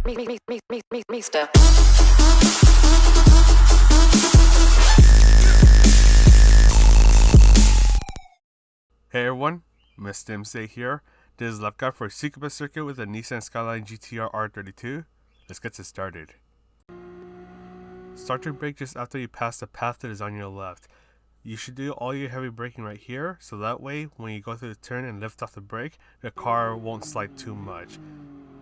Mister. Hey everyone, Mr. MC here. This is Left Guy for Tsukuba Circuit with a Nissan Skyline GTR R32. Let's get this started. Start your brake just after you pass the path that is on your left. You should do all your heavy braking right here, so that way when you go through the turn and lift off the brake, the car won't slide too much.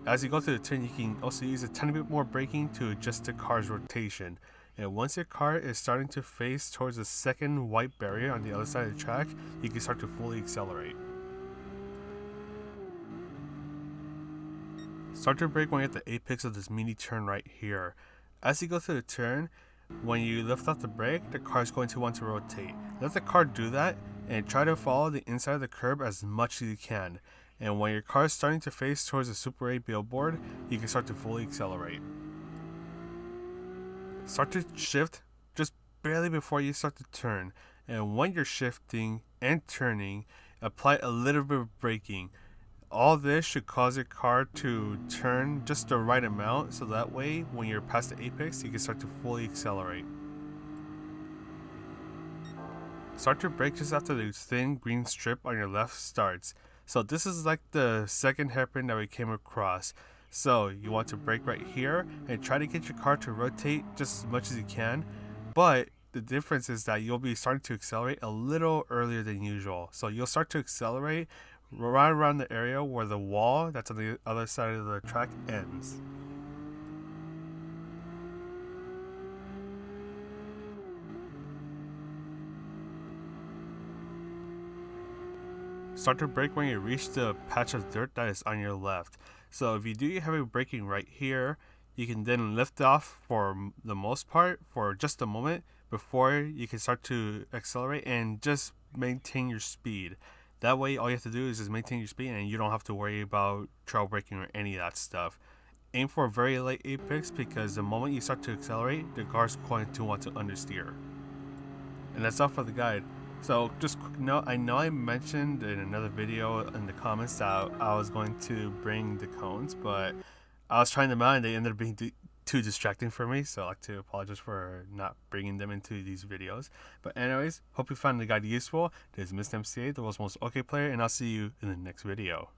As you go through the turn, you can also use a tiny bit more braking to adjust the car's rotation. And once your car is starting to face towards the second white barrier on the other side of the track, you can start to fully accelerate. Start your brake when you're at the apex of this mini turn right here. As you go through the turn, when you lift off the brake, the car is going to want to rotate. Let the car do that and try to follow the inside of the curb as much as you can. And when your car is starting to face towards the Super 8 billboard, you can start to fully accelerate. Start to shift just barely before you start to turn. And when you're shifting and turning, apply a little bit of braking. All this should cause your car to turn just the right amount, so that way when you're past the apex, you can start to fully accelerate. Start your brake just after the thin green strip on your left starts. So this is like the second hairpin that we came across. So you want to brake right here and try to get your car to rotate just as much as you can. But the difference is that you'll be starting to accelerate a little earlier than usual. So you'll start to accelerate right around the area where the wall that's on the other side of the track ends. Start to brake when you reach the patch of dirt that is on your left. So if you do your heavy braking right here, you can then lift off for the most part for just a moment before you can start to accelerate and just maintain your speed. That way all you have to do is just maintain your speed and you don't have to worry about trail braking or any of that stuff. Aim for a very late apex because the moment you start to accelerate, the car's going to want to understeer. And that's all for the guide. So just quick note, I know I mentioned in another video in the comments that I was going to bring the cones, but I was trying them out and they ended up being too distracting for me, so I'd like to apologize for not bringing them into these videos. But anyways, hope you found the guide useful. This is Mr. MCA, the world's most okay player, and I'll see you in the next video.